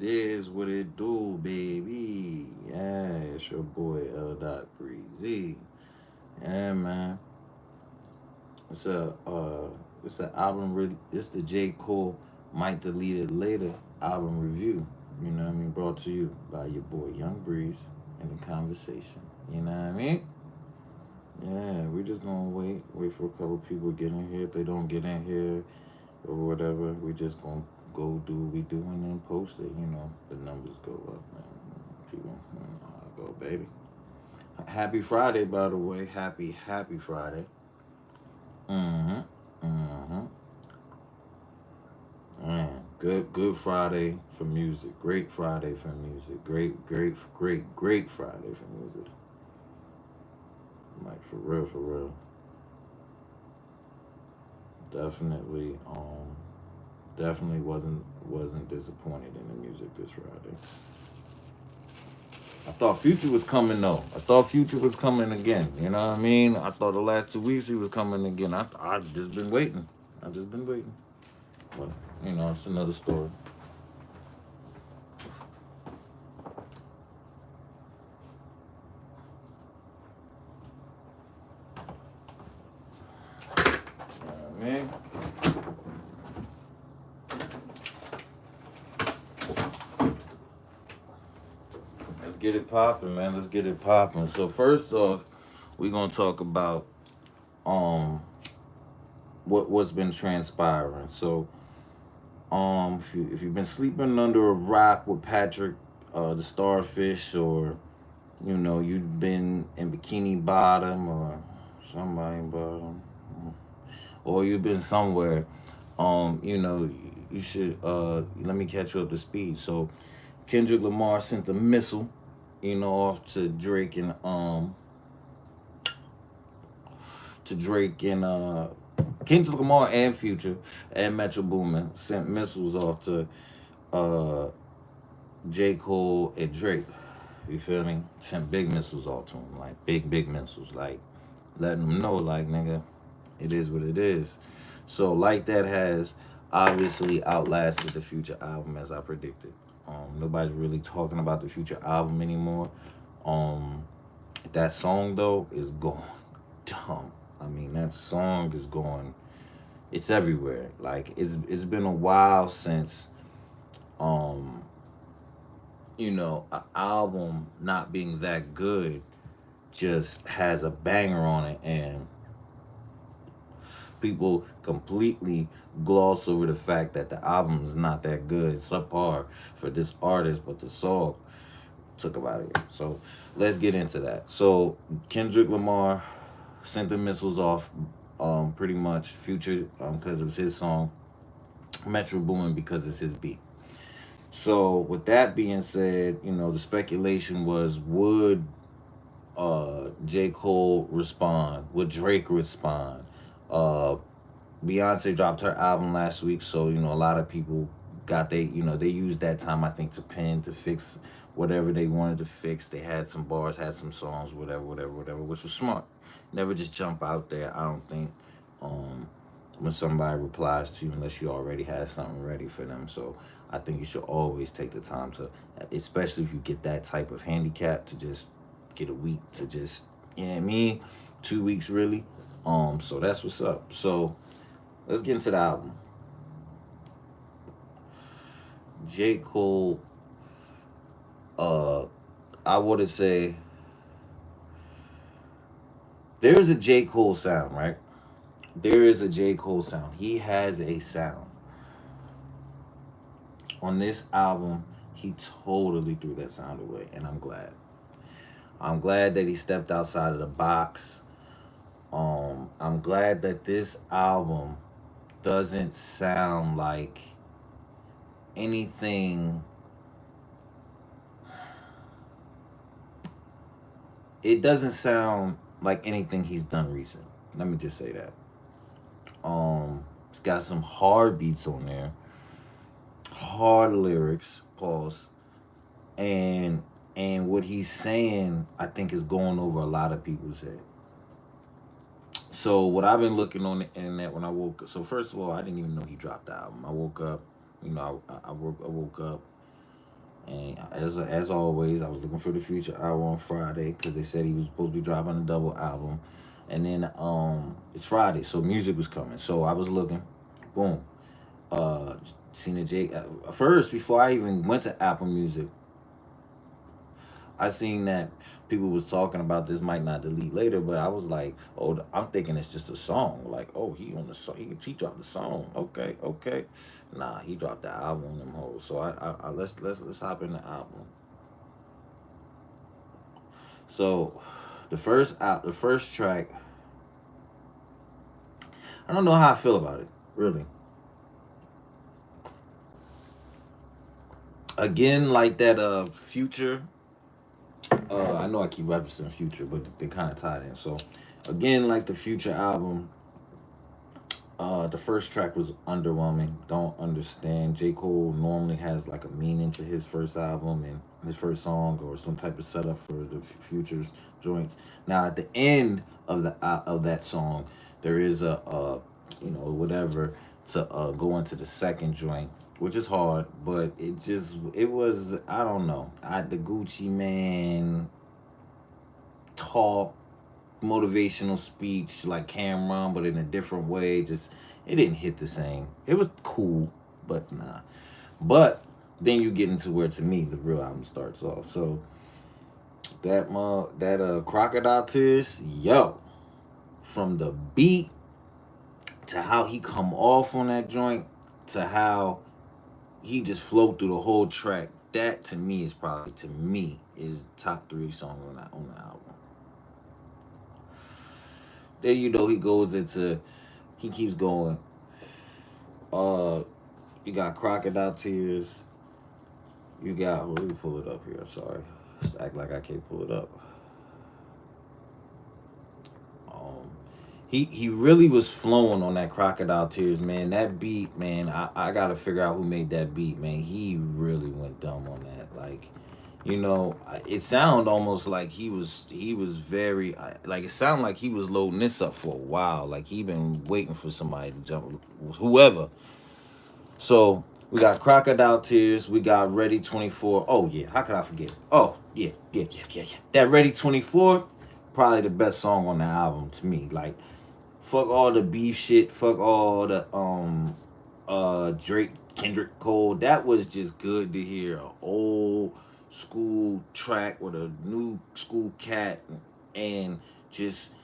it is, what it do, baby. Yeah, it's your boy L. Dot Breezy. Yeah, man. It's a it's an album. It's the J Cole Might Delete It Later album review. You know what I mean? Brought to you by your boy Young Breeze in the conversation. You know what I mean? Yeah, we just gonna wait for a couple people to get in here. If they don't get in here or whatever, we just gonna go do what we do and then post it. The numbers go up, man. People, how I go, baby. Happy Friday, by the way. Happy Friday. Mm-hmm. Mm-hmm. Man, good Friday for music. Great Friday for music. Great Friday for music. Like for real, for real. Definitely, definitely wasn't disappointed in the music this Friday. I thought Future was coming though. I thought Future was coming again. You know what I mean? I thought the last 2 weeks he was coming again. I just been waiting. I just been waiting. But it's another story. You know what I mean? Let's get it popping, man. Let's get it popping. So first off, we're gonna talk about um what's been transpiring. So if you've been sleeping under a rock with Patrick, the Starfish, or you've been in Bikini Bottom or somebody bottom, or you've been somewhere, you should let me catch you up to speed. So Kendrick Lamar sent a missile, off to Drake and Kendrick Lamar and Future and Metro Boomin sent missiles off to uh J. Cole and Drake. You feel me? Sent big missiles off to him, like big missiles, like letting them know, like nigga, it is what it is. So like that has obviously outlasted the Future album as I predicted. Nobody's really talking about the Future album anymore. Um, that song though is going dumb. I mean, that song is going. It's everywhere. Like it's been a while since um an album not being that good just has a banger on it and people completely gloss over the fact that the album is not that good. It's subpar for this artist, but the song took about it. So let's get into that. So Kendrick Lamar sent the missiles off, pretty much. Future, because it was his song. Metro Boomin because it's his beat. So with that being said, the speculation was would J. Cole respond? Would Drake respond? Uh Beyonce dropped her album last week, so a lot of people they used that time I think to fix whatever they wanted to fix. They had some bars, had some songs, whatever, which was smart. Never just jump out there. I don't think um when somebody replies to you unless you already have something ready for them. So I think you should always take the time to, especially if you get that type of handicap, to just get a week to just, 2 weeks really. So that's what's up. So let's get into the album. J. Cole, uh, I would say there is a J. Cole sound, right? There is a J. Cole sound. He has a sound. On this album, he totally threw that sound away, and I'm glad. I'm glad that he stepped outside of the box. I'm glad that this album doesn't sound like anything. It doesn't sound like anything he's done recent. Let me just say that. It's got some hard beats on there, hard lyrics, pause, and what he's saying, I think, is going over a lot of people's head. So what I've been looking on the internet when I woke up. So first of all, I didn't even know he dropped the album. I woke up, I woke up. And as always, I was looking for the Future album on Friday because they said he was supposed to be dropping a double album. And then it's Friday, so music was coming. So I was looking, boom, uh, seen the J. First, before I even went to Apple Music, I seen that people was talking about this might not delete later, but I was like, oh, I'm thinking it's just a song. Like, oh, he on the song, he dropped the song. Okay, okay. Nah, he dropped the album on them hoes. So I let's hop in the album. So the first track, I don't know how I feel about it. Really. Again, like that Future. I know I keep referencing Future, but they kind of tied in. So again, like the Future album, the first track was underwhelming. Don't understand. J. Cole normally has like a meaning to his first album and his first song or some type of setup for the Future's joints. Now at the end of the of that song, there is a whatever to go into the second joint, which is hard, but it was, I don't know. The Gucci Man talk, motivational speech like Cameron, but in a different way. Just it didn't hit the same. It was cool, but nah. But then you get into where to me the real album starts off. So that Crocodile Tears, yo, from the beat to how he come off on that joint to how he just flowed through the whole track. That to me is probably is top three songs on the album. Then he goes into he keeps going. Uh, you got Crocodile Tears. You got let me pull it up here. Sorry, just act like I can't pull it up. Um, he really was flowing on that Crocodile Tears, man. That beat, man. I gotta figure out who made that beat, man. He really went dumb on that. Like, it sounded almost like he was very like it sounded like he was loading this up for a while. Like he been waiting for somebody to jump, whoever. So we got Crocodile Tears. We got Ready 24. Oh yeah, how could I forget? Oh yeah, yeah, yeah, yeah, yeah. That Ready 24, probably the best song on the album to me. Like, fuck all the beef shit. Fuck all the Drake Kendrick Cole. That was just good to hear. A old school track with a new school cat, and just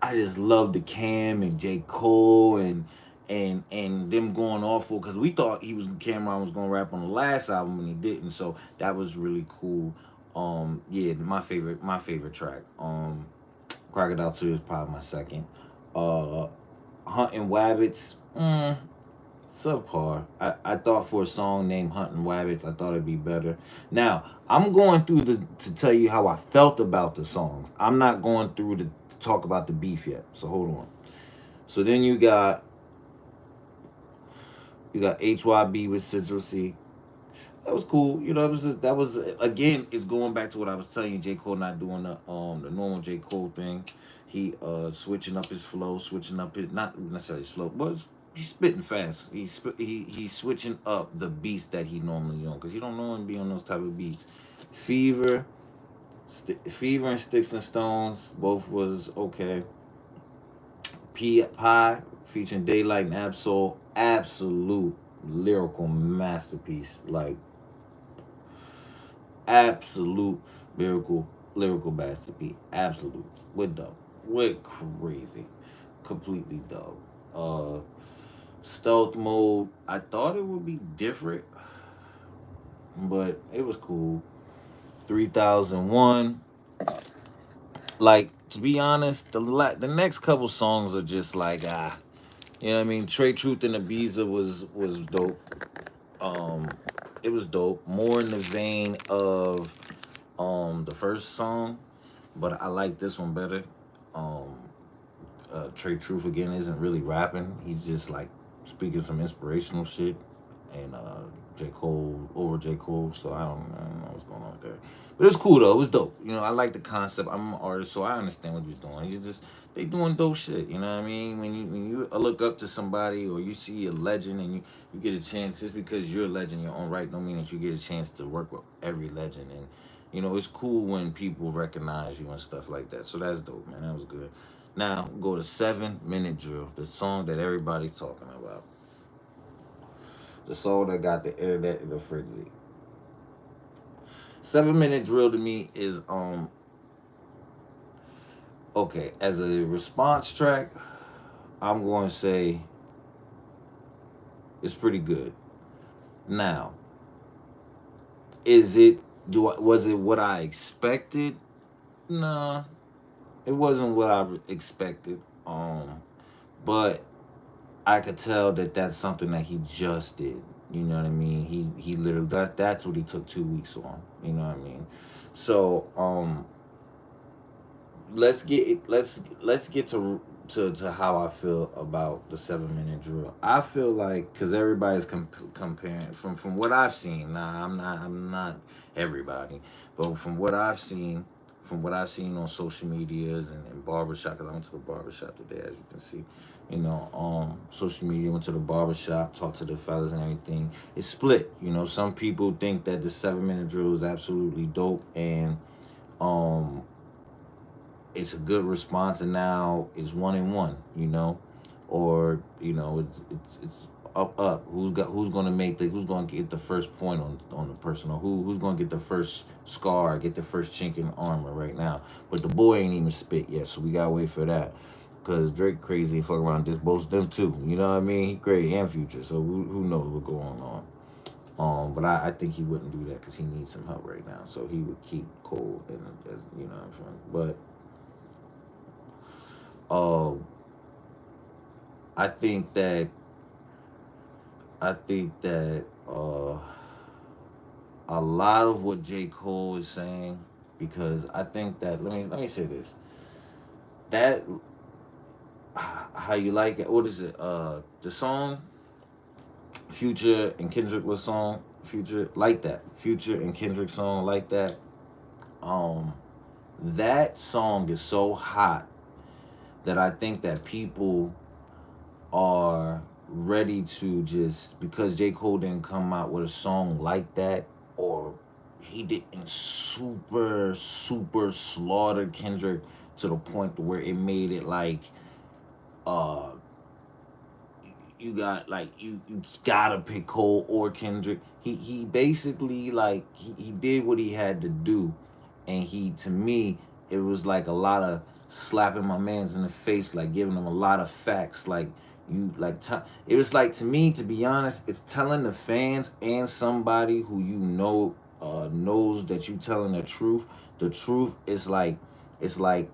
I just love the Cam and J. Cole and them going awful because we thought Cameron was gonna rap on the last album and he didn't. So that was really cool. Yeah, my favorite track. Crocodile 2 is probably my second. Uh Hunting Wabbits, subpar. I thought for a song named Hunting Wabbits, I thought it'd be better. Now, I'm going through to tell you how I felt about the songs. I'm not going through to talk about the beef yet. So hold on. So then you got HYB with Central C. That was cool. That was again. It's going back to what I was telling you. J. Cole not doing the normal J. Cole thing. He switching up his flow, switching up his not necessarily his flow, but he's spitting fast. He's switching up the beats that he normally on because he don't normally be on those type of beats. Fever, Fever and Sticks and Stones both was okay. Pie featuring Daylight and Absol, absolute lyrical masterpiece. Like absolute lyrical masterpiece. Absolute. With dope. With crazy. Completely dope. Stealth mode. I thought it would be different, but it was cool. 3001. Like, to be honest, the next couple songs are just like you know what I mean? Trey Truth and Ibiza was dope. Um, it was dope. More in the vein of the first song, but I like this one better. Um, Trey Truth again isn't really rapping. He's just like speaking some inspirational shit, and J. Cole over J. Cole, so I don't know what's going on there. But it was cool though. It was dope. You know, I like the concept. I'm an artist, so I understand what he's doing. He's just they doing dope shit. You know what I mean? When you look up to somebody or you see a legend and you get a chance just because you're a legend in your own right, don't mean that you get a chance to work with every legend. And you know, it's cool when people recognize you and stuff like that. So that's dope, man. That was good. Now go to 7 Minute Drill, the song that everybody's talking about. The song that got the internet in a frenzy. 7 Minute Drill to me is okay, as a response track, I'm going to say it's pretty good. Now, is it was it what I expected? Nah, it wasn't what I expected. But I could tell that that's something that he just did. You know what I mean? He literally that's what he took 2 weeks on. You know what I mean? So let's get to how I feel about the 7 minute drill. I feel like because everybody's comparing from what I've seen. Now I'm not everybody, but from what I've seen on social medias and barbershop. Because I went to the barbershop today, as you can see. You know, social media, went to the barbershop, talked to the fellas and everything. It's split. You know, some people think that the 7 minute drill is absolutely dope and um it's a good response, and now it's 1-1, you know, or you know it's up. Who's gonna who's gonna get the first point on the person, or who's gonna get the first scar, get the first chink in armor right now. But the boy ain't even spit yet, so we gotta wait for that. Cause Drake crazy and fuck around this both them too. You know what I mean? He crazy and Future, so who knows what's going on. But I think he wouldn't do that because he needs some help right now. So he would keep Cole, and you know what I'm saying. But um, I think that I think that a lot of what J. Cole is saying, because I think that let me say this, that how you like it, what is it, the song Future and Kendrick was song Future like that, Future and Kendrick song like that, um that song is so hot that I think that people are ready to just because J. Cole didn't come out with a song like that, or he didn't super slaughter Kendrick to the point to where it made it like uh you got like you gotta pick Cole or Kendrick. He basically like he did what he had to do, and he to me it was like a lot of slapping my man's in the face, like giving him a lot of facts, like you like it was like, to me, to be honest, it's telling the fans and somebody who you know knows that you telling the truth. The truth is like it's like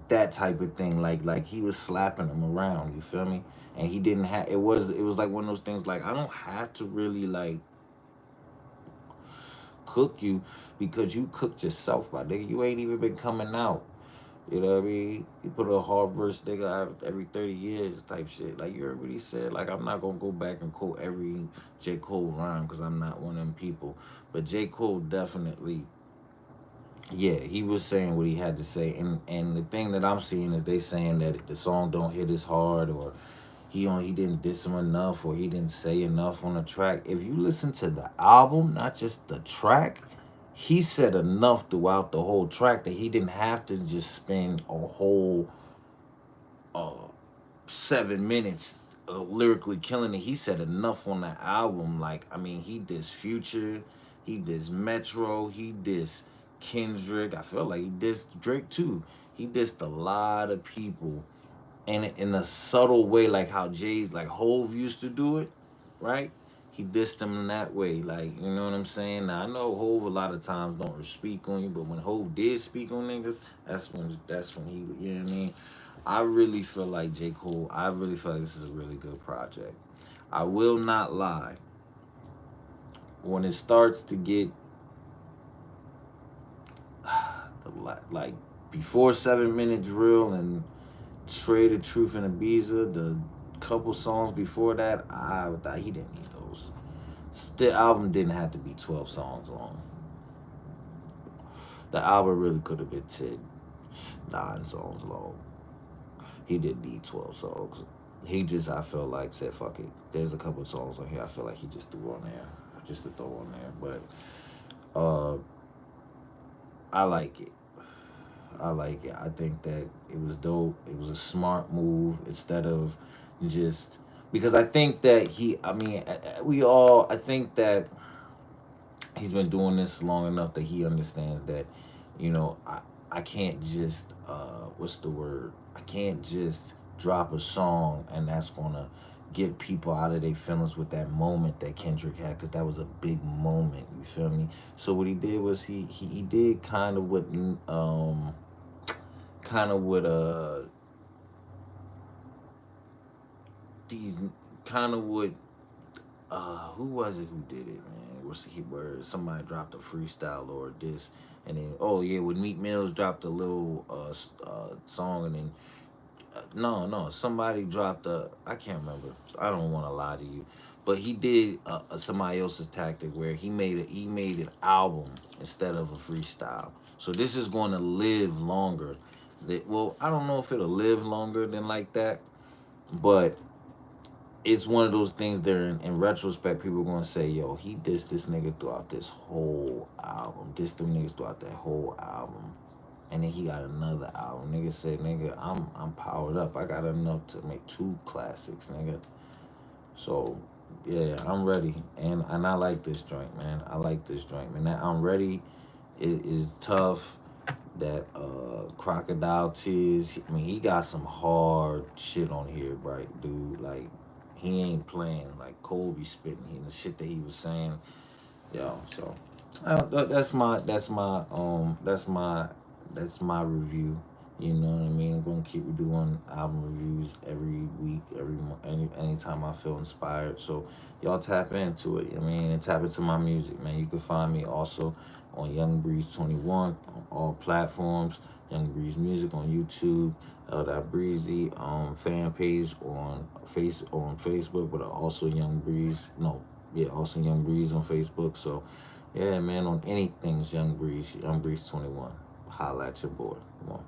that type of thing. Like he was slapping him around. You feel me? And he didn't have. It was like one of those things. Like I don't have to really like cook you because you cooked yourself, my nigga. You ain't even been coming out. You know what I mean? You put a hard verse nigga out every 30 years type shit. Like you already said, like I'm not gonna go back and quote every J. Cole rhyme because I'm not one of them people. But J. Cole definitely, yeah, he was saying what he had to say. And the thing that I'm seeing is they saying that the song don't hit as hard, or he didn't diss him enough, or he didn't say enough on the track. If you listen to the album, not just the track, he said enough throughout the whole track that he didn't have to just spend a whole uh 7 minutes lyrically killing it. He said enough on the album. Like I mean, he dissed Future, he dissed Metro, he dissed Kendrick. I feel like he dissed Drake too. He dissed a lot of people, and in a subtle way, like how Jay's like Hove used to do it, right? He dissed them in that way, like you know what I'm saying. Now I know Hove a lot of times don't speak on you, but when Hove did speak on niggas, that's when he, you know what I mean. I really feel like J. Cole. I really feel like this is a really good project. I will not lie. When it starts to get like before 7 minute drill and Trade of Truth and Ibiza, the couple songs before that, I thought he didn't need those. The album didn't have to be 12 songs long. The album really could have been 10, 9 songs long. He didn't need 12 songs. He just, I felt like, said, fuck it. There's a couple of songs on here I feel like he just threw on there. Just to throw on there. But I like it. I like it. I think that it was dope. It was a smart move instead of just because I think that I mean, we all, I think that he's been doing this long enough that he understands that, I can't just, what's the word? I can't just drop a song and that's going to get people out of their feelings with that moment that Kendrick had because that was a big moment. You feel me? So what he did was he did kind of with these kind of with who was it who did it, man? Was he where somebody dropped a freestyle or this, and then oh yeah, when Meat Mills dropped a little song, and then no, somebody dropped a, I can't remember. I don't want to lie to you, but he did somebody else's tactic where he made an album instead of a freestyle. So this is going to live longer. Well, I don't know if it'll live longer than like that, but it's one of those things that in retrospect, people are going to say, yo, he dissed this nigga throughout this whole album. Dissed them niggas throughout that whole album. And then he got another album. Nigga said, nigga, I'm powered up. I got enough to make 2 classics, nigga. So, yeah, I'm ready. And I like this joint, man. I like this joint, man. That I'm ready is tough. That Crocodile Tears. I mean, he got some hard shit on here, right, dude? Like, he ain't playing. Like Kobe spitting and the shit that he was saying, yo. So that's my review. You know what I mean? I'm gonna keep doing album reviews every week, anytime I feel inspired. So y'all tap into it. I mean, and tap into my music, man. You can find me also on Young Breeze 21 on all platforms. Young Breeze Music on YouTube. Breezy fan page on Facebook, but also Young Breeze. No, yeah, also Young Breeze on Facebook. So yeah, man, on anything's Young Breeze 21. Holla at your boy. Come on.